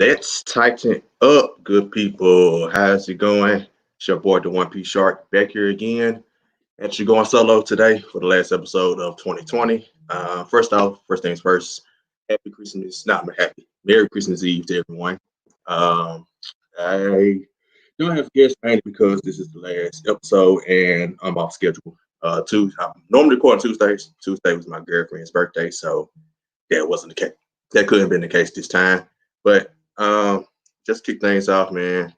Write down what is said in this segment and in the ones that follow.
Let's tighten up, good people. How's it going? It's your boy, the One Piece Shark, back here again. Actually, going solo today for the last episode of 2020. First off, first things first, happy Christmas. Not happy. Merry Christmas Eve to everyone. Um, I don't have guests mainly because this is the last episode and I'm off schedule. I normally record on Tuesdays. Tuesday was my girlfriend's birthday, so that wasn't the case. That couldn't have been the case this time. But just kick things off, man.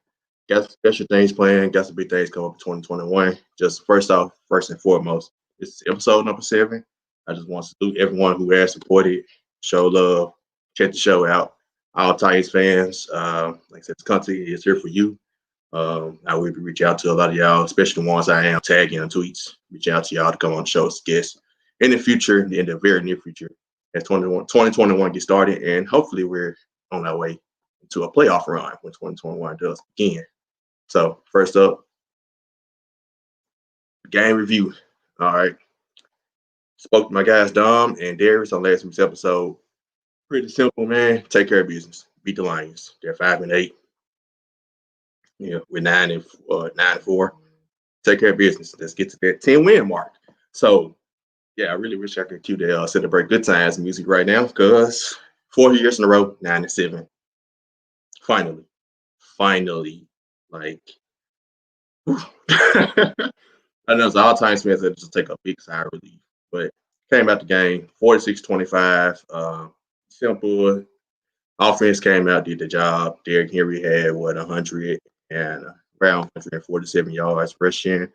Got your things planned. Got some big things coming up in 2021. Just first off, first and foremost, it's episode number 7. I just want to salute everyone who has supported, show love, check the show out. All Titans fans, like I said, this content is here for you. I will be reaching out to a lot of y'all, especially the ones I am tagging on tweets. Reach out to y'all to come on the show as guests in the future, in the very near future, as 2021 gets started, and hopefully we're on our way to a playoff run when 2021 does begin. So first up, game review. All right, spoke to my guys Dom and Darius on last week's episode. Pretty simple, man. Take care of business. Beat the Lions. They're 5-8. Yeah, we're 9-4. Take care of business. Let's get to that 10-win mark. So, yeah, I really wish I could cue the celebrate good times music right now because 4 years in a row, 9-7. Finally, like, I know it's all time fans that just take a big sigh of relief, but came out the game 46-25. Simple offense came out, did the job. Derrick Henry had 100 and around 147 yards rushing.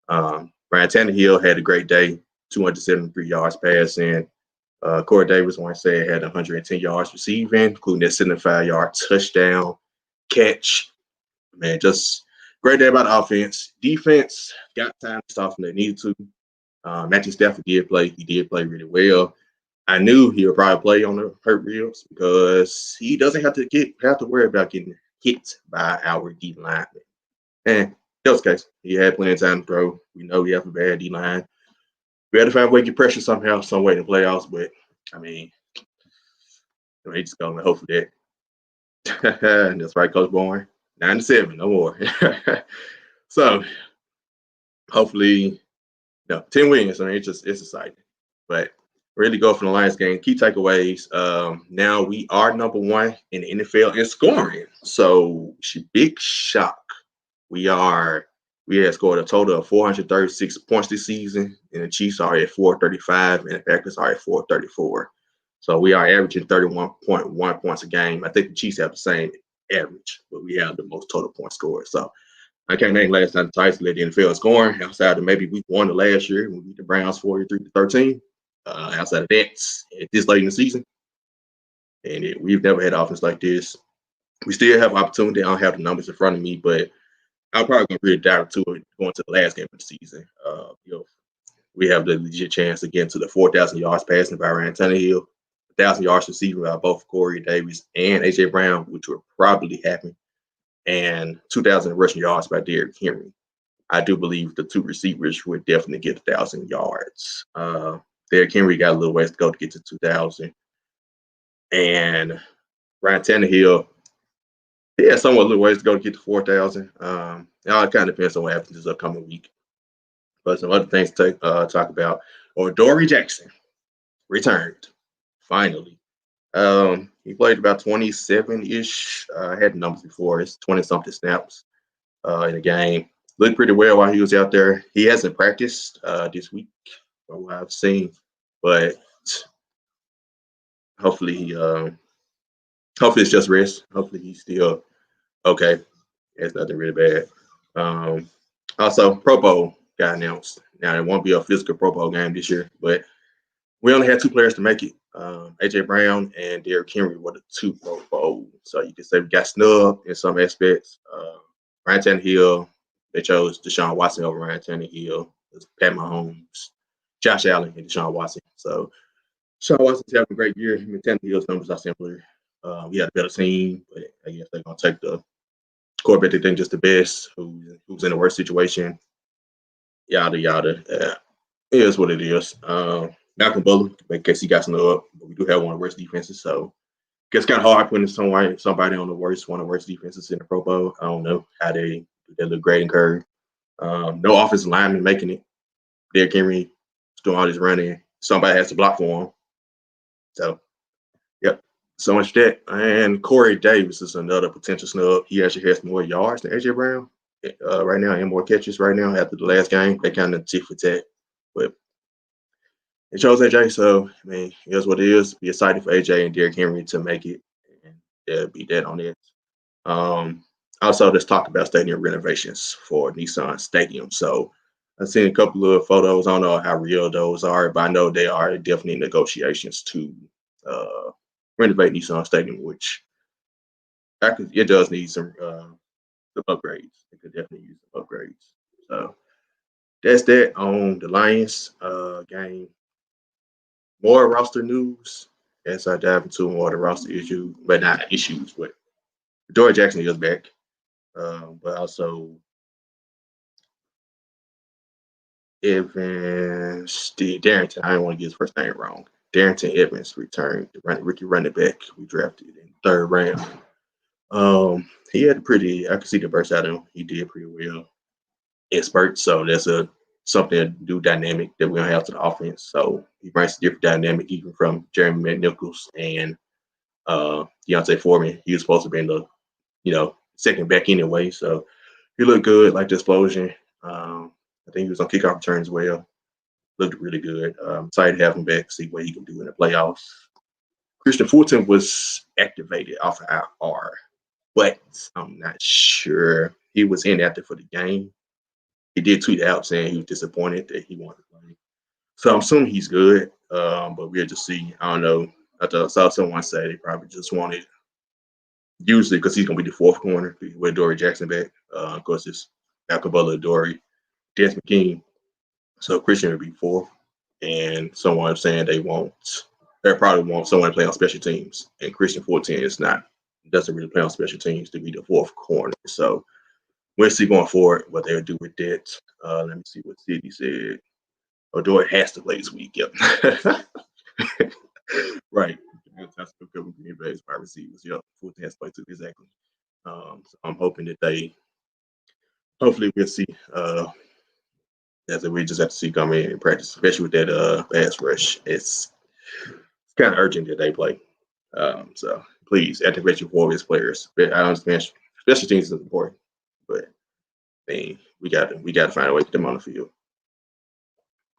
Brian Tannehill had a great day, 273 yards passing. Corey Davis, one said, had 110 yards receiving, including that 75-yard touchdown catch. Man, just great day about the offense. Defense got time to stop when they needed to. Matthew Stafford did play. He did play really well. I knew he would probably play on the hurt ribs because he doesn't have to worry about getting hit by our D lineman. And that was the case. He had plenty of time to throw. We know we have a bad D line. We had to find a way to get pressure somehow, some way in the playoffs. But I mean, they just going to hope for that. And that's right, Coach Bourne. 9-7, no more. So hopefully, 10 wins. I mean, it's exciting. But really go for the Lions game. Key takeaways. Now we are number 1 in the NFL in scoring. So big shock. We have scored a total of 436 points this season, and the Chiefs are at 435, and the Packers are at 434. So we are averaging 31.1 points a game. I think the Chiefs have the same average, but we have the most total points scored. So I can't name last time the Titans led the NFL scoring outside of maybe week 1 of last year when we beat the Browns 43-13. Outside of that, at this late in the season, and we've never had offense like this. We still have opportunity. I don't have the numbers in front of me, but I'm probably going to really dive into it going to the last game of the season. We have the legit chance to get into the 4,000 yards passing by Ryan Tannehill, 1,000 yards receiving by both Corey Davis and A.J. Brown, which will probably happen, and 2,000 rushing yards by Derrick Henry. I do believe the 2 receivers would definitely get 1,000 yards. Derrick Henry got a little ways to go to get to 2,000. And Ryan Tannehill, he has somewhat little ways to go to get to 4,000. It kind of depends on what happens this upcoming week. But some other things to talk about. Dory Jackson returned, finally. He played about 27-ish. I had the numbers before. It's 20-something snaps in the game. Looked pretty well while he was out there. He hasn't practiced this week, from what I've seen. But hopefully it's just rest. Hopefully he's still okay. It's nothing really bad. Also, Pro Bowl got announced. Now, it won't be a physical Pro Bowl game this year, but we only had 2 players to make it. A.J. Brown and Derrick Henry were the 2 Pro Bowl. So you can say we got snubbed in some aspects. Ryan Tannehill, they chose Deshaun Watson over Ryan Tannehill. Pat Mahomes, Josh Allen, and Deshaun Watson. So Deshaun Watson's having a great year. I mean, Tannehill's numbers are similar. We had a better team, but I guess they're going to take the quarterback they think just the best, who's in the worst situation. Yada, yada. It is what it is. Malcolm Butler, in case he got snubbed, but we do have one of the worst defenses, so It's kind of hard putting somebody on one of the worst defenses in the Pro Bowl. I don't know how they do that little grading curve. No offensive lineman making it. Derrick Henry is doing all this running. Somebody has to block for him. So, yep. So much for that. And Corey Davis is another potential snub. He actually has more yards than AJ Brown right now and more catches right now after the last game. They kind of tick for tat. But it chose AJ, so I mean, here's what it is. Be excited for AJ and Derrick Henry to make it, and they'll be dead on it. Um, Also, let's talk about stadium renovations for Nissan Stadium. So I've seen a couple of photos. I don't know how real those are, but I know they are definitely negotiations to uh, renovate Nissan Stadium, which it does need some upgrades. It could definitely use some upgrades. So that's that on the Lions game. More roster news as I dive into more of the roster issues, but not issues. But Dory Jackson is back, but also Evans, Darrington. I don't want to get his first name wrong. Darrington Evans returned. The rookie running back we drafted in the third round. He had I could see the burst out of him. He did pretty well in spurts, so that's something a new dynamic that we don't have to the offense. So he brings a different dynamic even from Jeremy McNichols and Deontay Foreman. He was supposed to be in the, second back anyway. So he looked good, like the explosion. I think he was on kickoff return as well. Looked really good. Excited to have him back, see what he can do in the playoffs. Christian Fulton was activated off of IR, but I'm not sure he was inactive for the game. He did tweet out saying he was disappointed that he wanted to play. So I'm assuming he's good, but we'll just see. I don't know. I saw someone say they probably just wanted, usually because he's going to be the fourth corner with Dory Jackson back. Of course, it's Malcolm Butler, Dory, Desmond King. So Christian would be fourth. And someone saying they probably want someone to play on special teams. And Christian 14 doesn't really play on special teams to be the fourth corner. So we'll see going forward what they'll do with that. Let me see what City said. Dory has to play this week. Yep. Right. That's a good Green Bay's wide receivers. Yep. 14 has to play too. Exactly. So I'm hoping that hopefully we'll see as we just have to see come in and practice, especially with that pass rush. It's kind of urgent that they play. So please activate your Warriors players. I understand special teams is important, but we got to find a way to get them on the field.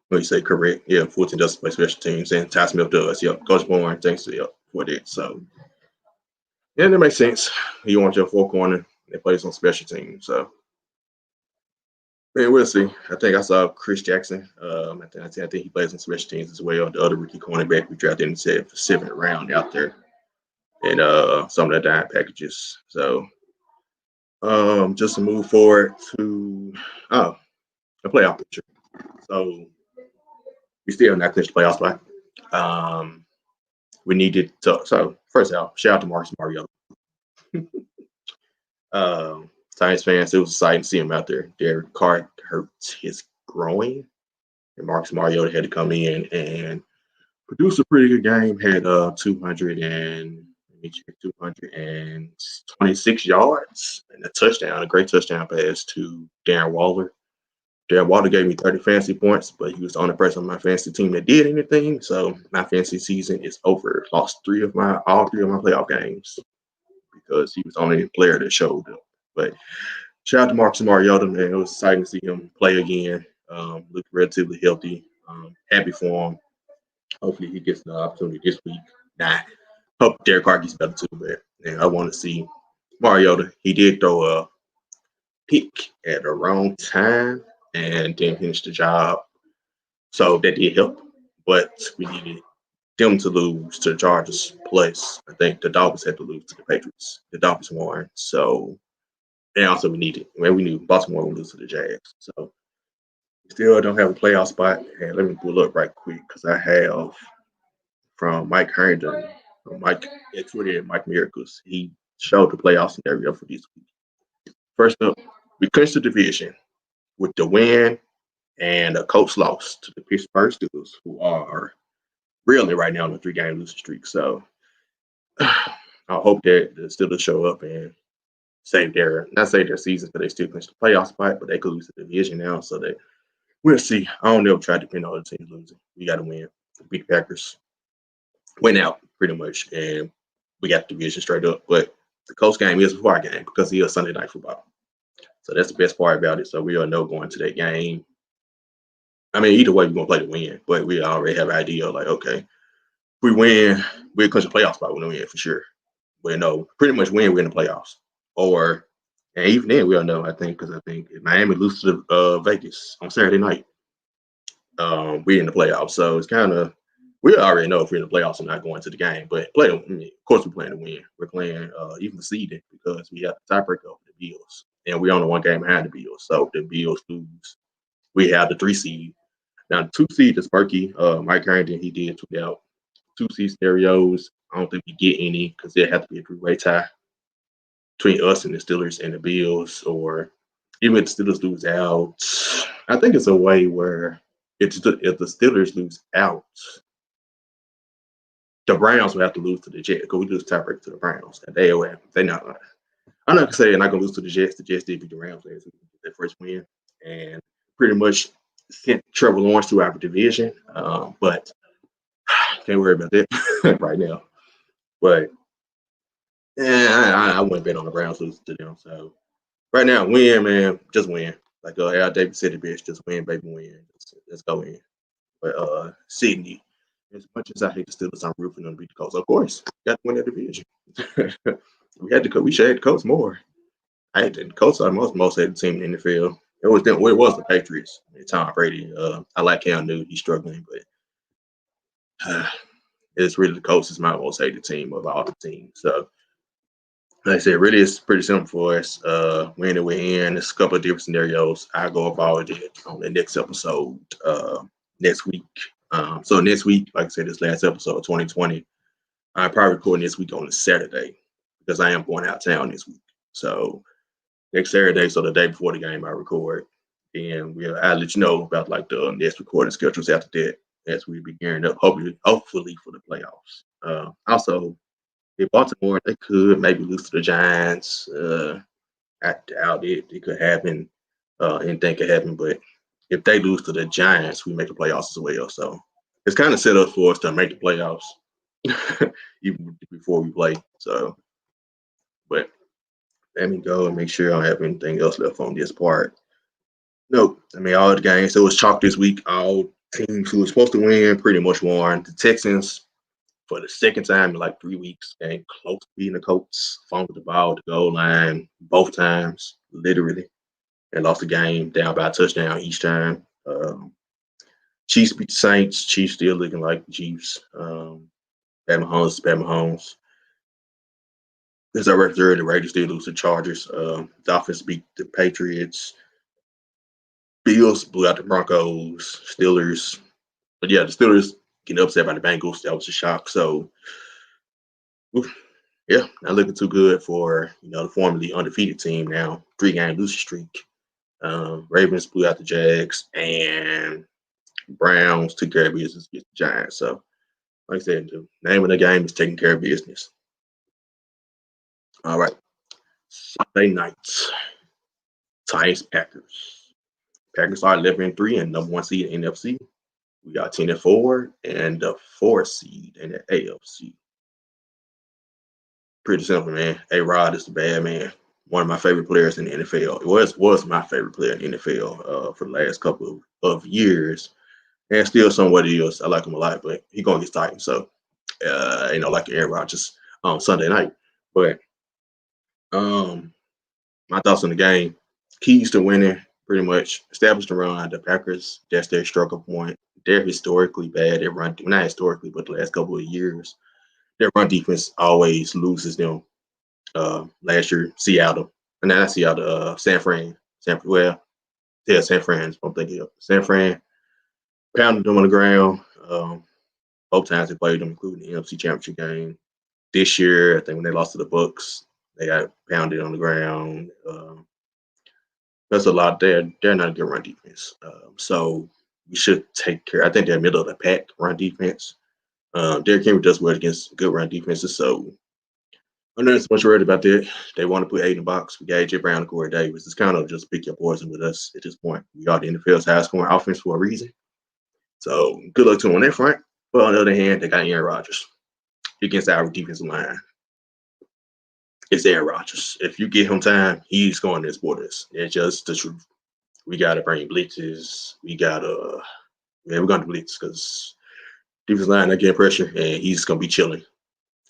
When you say correct, yeah, Fulton does play special teams, and Ty Smith does. Yep, Coach Bourne, thanks for that. So yeah, that makes sense. You want your four corner that plays on special teams. So man, we'll see. I think I saw Chris Jackson. I think he plays on special teams as well. The other rookie cornerback we drafted in the seventh round out there, and some of the dime packages. So just to move forward to a playoff picture. So we still not clinched the playoff spot. We needed to. So first off, shout out to Marcus Mariota. Science fans, it was exciting to see him out there. Derek Carr hurt his groin, and Marcus Mariota had to come in and produce a pretty good game. Had 226 yards and a touchdown, a great touchdown pass to Darren Waller. Darren Waller gave me 30 fantasy points, but he was the only person on my fantasy team that did anything. So my fantasy season is over. Lost all three of my playoff games because he was the only player that showed up. But shout out to Marcus Mariota, man. It was exciting to see him play again. Looked relatively healthy. Happy for him. Hopefully he gets the opportunity this week. Hope Derek Carr gets better too, but I want to see Mariota. He did throw a pick at the wrong time and didn't finish the job. So that did help. But we needed them to lose to the Chargers. Plus, I think the Dolphins had to lose to the Patriots. The Dolphins won. So, and also we knew Baltimore would lose to the Jags. So we still don't have a playoff spot. And let me pull up right quick because I have from Mike Herndon, from Mike at Twitter, Mike Miracles. He showed the playoff scenario for this week. First up, we clinched the division with the win and a close loss to the Pittsburgh Steelers, who are really right now on a 3-game losing streak. So I hope that the Steelers show up and save their not save their season because they still clinch the playoff spot, but they could lose the division now. So they we'll see. I don't ever try to depend on other teams losing. We got to win. Beat the Packers, win out pretty much, and we got the division straight up. But the Colts game is before our game because it is Sunday night football. So that's the best part about it. So we all know going to that game. I mean, either way, we're gonna play to win, but we already have an idea like, okay, if we win, we'll clinch a playoff spot. We'll win for sure. But no, pretty much win, we're in the playoffs. Or and even then, we all know. I think because I think if Miami loses to Vegas on Saturday night, we're in the playoffs. So it's kind of we already know if we're in the playoffs and not going to the game. But play, I mean, of course, we're playing to win. We're playing even the seeding because we have the tiebreaker over the Bills, and we're only one game behind the Bills. So if the Bills lose, we have the 3 seed. Now the 2 seed is Berkey. Mike Harrington, he did tweet out 2 seed scenarios. I don't think we get any because there have to be a three-way tie between us and the Steelers and the Bills, or even if the Steelers lose out. I think it's a way where if the Steelers lose out, the Browns will have to lose to the Jets because we lose tiebreaker to the Browns, and they not. I'm not gonna say they're not gonna lose to the Jets. The Jets did beat the Rams last week, their first win, and pretty much sent Trevor Lawrence to our division. But can't worry about that right now. But I wouldn't bet on the Browns losing to them. So right now, win, man, just win. Like Al Davis said, the best, just win, baby, win. Let's go in. But Sydney, as much as I hate the Steelers, I'm rooting them to beat the Colts. Of course, got to win the division. We should have the Colts more. I hate the Colts are most hated team in the NFL. It was them. Well, it was the Patriots. Tom Brady. I like Cam Newton. He's struggling, but it's really the Colts is my most hated team of all the teams. So like I said, really it's pretty simple for us. When and we're in, there's a couple of different scenarios. I go over all of it on the next episode next week. So next week, like I said, this last episode of 2020, I'm probably recording this week on a Saturday because I am going out of town this week. So next Saturday, so the day before the game, I record, and I'll let you know about like the next recording schedules after that as we be gearing up, hopefully for the playoffs. Also, if Baltimore, they could maybe lose to the Giants. I doubt it. It could happen. Anything could happen. But if they lose to the Giants, we make the playoffs as well. So it's kind of set up for us to make the playoffs even before we play. So, but let me go and make sure I don't have anything else left on this part. Nope. I mean, all the games. So it was chalk this week. All teams who were supposed to win pretty much won. The Texans for the second time in like 3 weeks and close to beating the Colts, fumbled the ball at the goal line both times, literally, and lost the game down by a touchdown each time. Chiefs beat the Saints. Chiefs still looking like the Chiefs. Pat Mahomes. As I read the Raiders still lose to the Chargers. Dolphins beat the Patriots. Bills blew out the Broncos. Steelers. But yeah, the Steelers getting upset by the Bengals. That was a shock. So, yeah, not looking too good for the formerly undefeated team now. 3-game losing streak. Ravens blew out the Jags, and Browns took care of business against the Giants. So, like I said, the name of the game is taking care of business. All right, Sunday nights, Titans Packers. Packers are 11-3 and number 1 seed in NFC. We got 10-4 and the 4th seed in the AFC. Pretty simple, man. A-Rod is the bad man. One of my favorite players in the NFL. It was my favorite player in the NFL for the last couple of years. And still somewhat is. I like him a lot, but he going against Titans. So, like Aaron Rodgers on Sunday night. But my thoughts on the game. Keys to winning, pretty much. Establish the run. The Packers, that's their struggle point. They're historically bad at run. Not historically, but the last couple of years. Their run defense always loses them. Last year, Seattle. And not Seattle, San Fran. San Fran. I'm thinking of San Fran. Pounded them on the ground. Both times they played them, including the NFC Championship game. This year, I think when they lost to the Bucks, they got pounded on the ground. That's a lot. They're not a good run defense. So we should take care. I think they're middle of the pack run defense. Derrick Henry does well against good run defenses. So I'm not so much worried about that. They want to put 8 in the box. We got AJ Brown and Corey Davis. It's kind of just pick your poison with us at this point. We are the NFL's highest scoring offense for a reason. So good luck to them on that front. But on the other hand, they got Aaron Rodgers against our defensive line. It's Aaron Rodgers. If you give him time, he's going to exploit us. It's just the truth. We gotta bring blitzes. We're gonna blitz because defensive line not getting pressure, and he's gonna be chilling.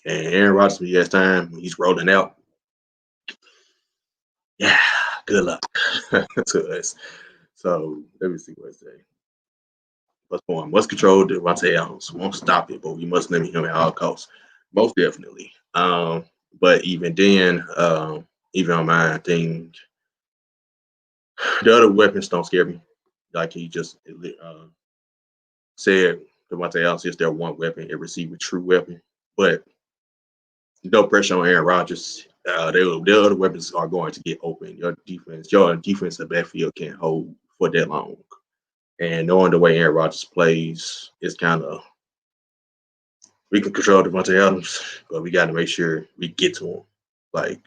And Aaron Rodgers, when he has time, when he's rolling out, yeah, good luck to us. So let me see what I say. Plus one must control Devontae Adams. Won't stop it, but we must limit him at all costs. Most definitely. But even then, even on my thing, the other weapons don't scare me. Like he just said, Devontae Adams is their one weapon, a receiver, true weapon. But no pressure on Aaron Rodgers. The other weapons are going to get open. Your defensive backfield can't hold for that long. And knowing the way Aaron Rodgers plays, it's kind of we can control Devontae Adams, but we got to make sure we get to him. Like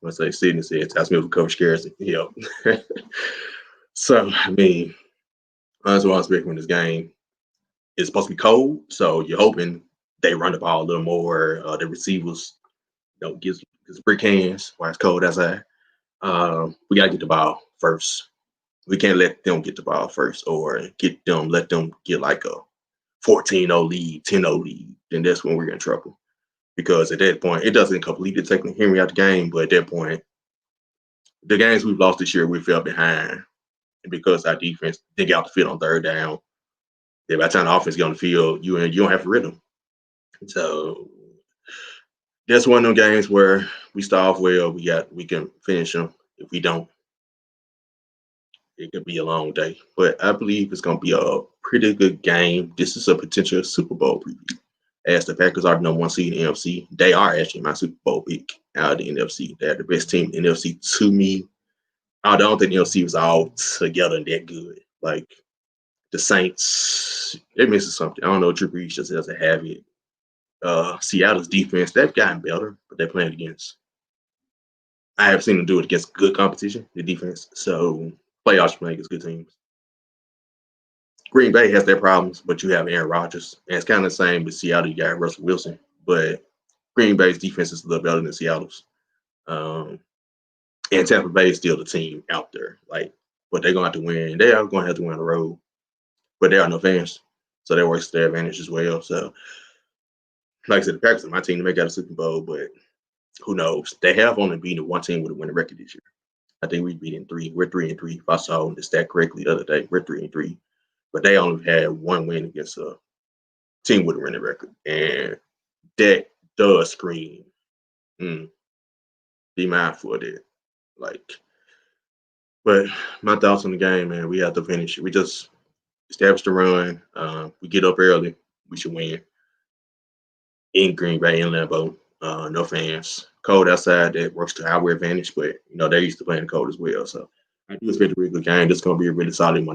let's say Sidney said, Ty Smith will cover scares. So I mean, that's what I'm expecting from this game. It's supposed to be cold, so you're hoping they run the ball a little more. The receivers don't get brick hands while it's cold outside. We gotta get the ball first. We can't let them get the ball first or let them get like a 14-0 lead, 10-0 lead. Then that's when we're in trouble. Because at that point, it doesn't completely take Henry out the game, but at that point, the games we've lost this year, we fell behind. And because our defense didn't get out the field on third down, by the time the offense get on the field, you don't have to rid them. So that's one of them games where we start off well, we can finish them. If we don't, it could be a long day. But I believe it's going to be a pretty good game. This is a potential Super Bowl preview. As the Packers are the number one seed in the NFC, they are actually my Super Bowl pick out of the NFC. They're the best team in the NFC to me. I don't think the NFC was all together and that good. Like the Saints, they're missing something. I don't know. Drew Brees just doesn't have it. Seattle's defense, they've gotten better, but they're playing against. I have seen them do it against good competition, the defense. So playoffs playing against good teams. Green Bay has their problems, but you have Aaron Rodgers. And it's kind of the same with Seattle. You got Russell Wilson, but Green Bay's defense is a little better than Seattle's. And Tampa Bay is still the team out there. But they're going to have to win. They are going to have to win on the road. But there are no fans. So that works to their advantage as well. So, like I said, the Packers are my team to make out a Super Bowl, but who knows? They have only beaten one team with a winning record this year. I think we've beaten 3. We're 3-3. If I saw the stat correctly the other day, we're 3-3. But they only had one win against a team with a winning record. And that does scream. Be mindful of that. But my thoughts on the game, man, we have to finish it. We just established the run. We get up early. We should win. In Green Bay, in Lambeau. No fans. Cold outside, that works to our advantage, but they're used to playing cold as well. So I do expect a really good game. This is gonna be a really solid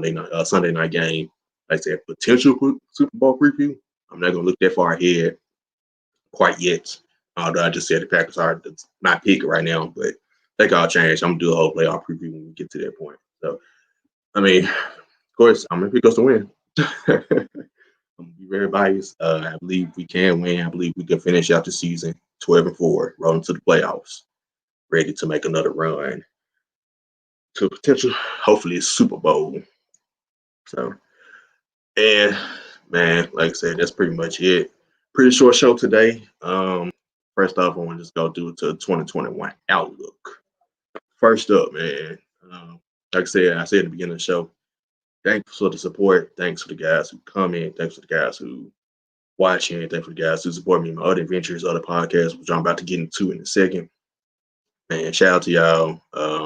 Sunday night game. Like I said, potential Super Bowl preview. I'm not gonna look that far ahead quite yet. Although I just said the Packers are my pick right now, but they can all change. I'm gonna do a whole playoff preview when we get to that point. So I mean, of course, I'm gonna pick us to win. I'm gonna be very biased. I believe we can win. I believe we can finish out the season 12-4, rolling to the playoffs, ready to make another run to potential, hopefully, Super Bowl. So, and man, like I said, that's pretty much it. Pretty short show today. First off, I want to just go to 2021 outlook. First up, man, like I said at the beginning of the show, thanks for the support. Thanks for the guys who comment. Thanks for the guys who watching. Thanks for the guys who support me in my other adventures, other podcasts, which I'm about to get into in a second. Man, shout out to y'all.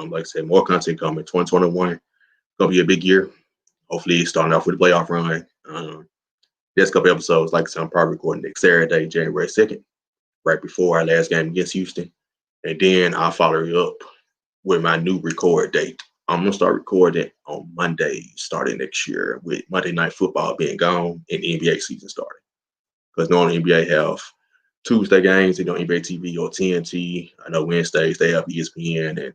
Like I said, more content coming. 2021 gonna be a big year. Hopefully, starting off with a playoff run. Next couple episodes, like I said, I'm probably recording next Saturday, January 2nd, right before our last game against Houston. And then I'll follow you up with my new record date. I'm going to start recording on Monday starting next year with Monday Night Football being gone and the NBA season starting. Because normally NBA have Tuesday games, they on NBA TV or TNT. I know Wednesdays they have ESPN, and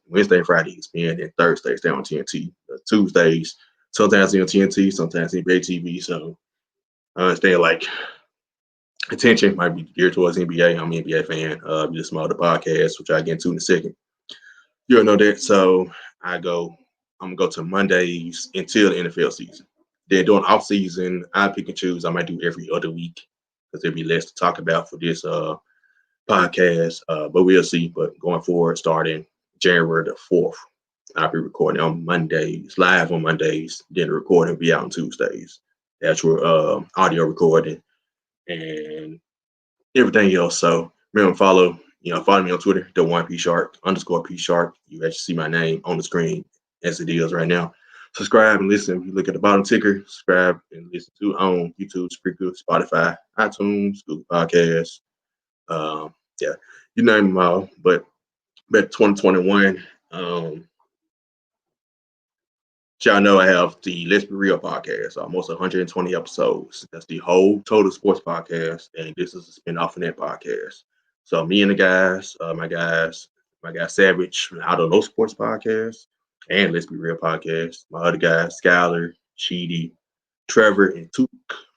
Wednesday and Friday ESPN, and Thursdays they on TNT. Tuesdays sometimes they on TNT, sometimes NBA TV. So I understand like attention might be geared towards NBA. I'm an NBA fan. Just some other podcasts, which I get into in a second. You don't know that. So I'm gonna go to Mondays until the NFL season. Then during off season, I pick and choose. I might do every other week because there'll be less to talk about for this podcast. But we'll see. But going forward, starting January the 4th, I'll be recording on Mondays, live on Mondays. Then the recording will be out on Tuesdays. Actual audio recording and everything else. So remember, follow me on Twitter, the one P Shark _ P Shark. You actually see my name on the screen as it is right now. Subscribe and listen. If you look at the bottom ticker, subscribe and listen to on YouTube, Spreaker, Spotify, iTunes, Google Podcasts. Yeah, you name them all. But back to 2021. Y'all know I have the Let's Be Real podcast, almost 120 episodes. That's the whole Total Sports podcast, and this is a spin-off of that podcast. So me and the guys, my guy Savage, I Don't Know Sports podcast, and Let's Be Real podcast. My other guys, Skylar, Sheedy, Trevor, and Took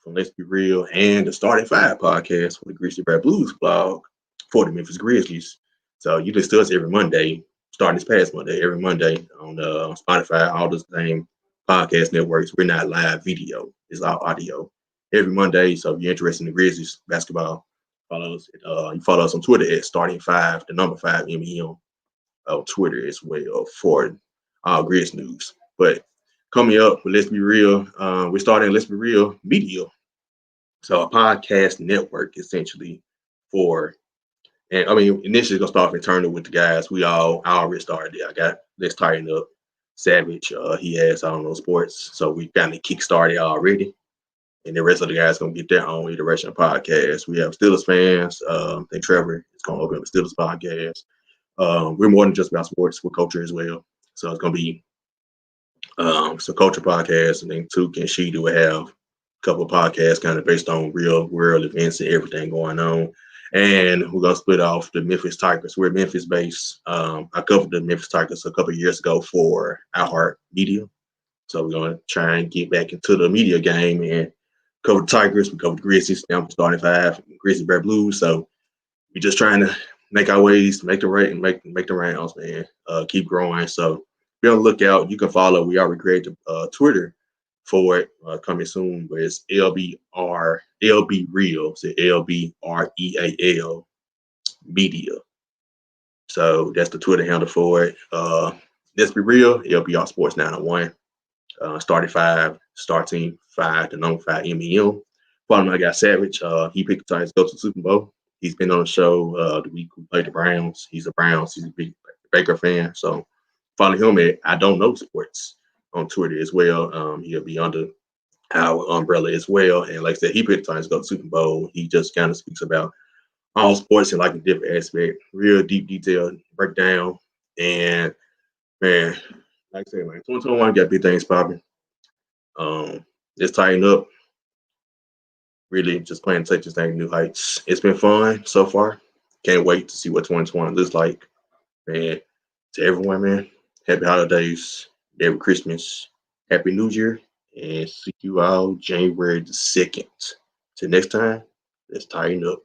from Let's Be Real, and the Starting Five podcast for the Grizzly Bear Blues blog for the Memphis Grizzlies. So you can still see every Monday, starting this past Monday, every Monday on Spotify, all the same podcast networks. We're not live video; it's all audio every Monday. So if you're interested in the Grizzlies basketball, follow us. You follow us on Twitter at Starting Five, the number 5 MEM on Twitter as well for all Grizz news. But coming up with Let's Be Real, we're starting Let's Be Real Media, so a podcast network essentially for. And I mean, initially gonna start internal with the guys. I already started it. I got Let's Tighten Up, Savage. He has I Don't Know Sports, so we kind of kickstarted already. And the rest of the guys gonna get their own iteration of podcast. We have Steelers fans. I think Trevor is gonna open up a Steelers podcast. We're more than just about sports. We're culture as well. So it's gonna be some culture podcasts. I think Took and Sheedy will have a couple of podcasts kind of based on real world events and everything going on. And we're gonna split off the Memphis Tigers. We're Memphis based. I covered the Memphis Tigers a couple of years ago for iHeart Media. So we're gonna try and get back into the media game and cover the Tigers. We cover the Grizzlies. Now we're Starting Five, Grizzly Bear Blues. So we're just trying to make our ways, make the rounds, man. Keep growing. So be on the lookout. You can follow. We already created Twitter for it coming soon, but it's LB Real. So LBREAL Media. So that's the Twitter handle for it. Let's Be Real, LBR Sports 901. Starting five, the number 5 MEM. Follow my guy Savage. He picked the Titans to go to the Super Bowl. He's been on the show the week we played the Browns. He's a big Baker fan. So follow him at I Don't Know Sports on Twitter as well. He'll be under our umbrella as well. And like I said, he picked the Titans to go to the Super Bowl. He just kind of speaks about all sports in like a different aspect, real deep detail breakdown. And man, like I said, man, 2021 got big things popping. Let's tighten up. Really just planning to take this thing to new heights. It's been fun so far. Can't wait to see what 2020 looks like. Man, to everyone, man, happy holidays, Merry Christmas, Happy New Year, and see you all January the 2nd. Till next time, let's tighten up.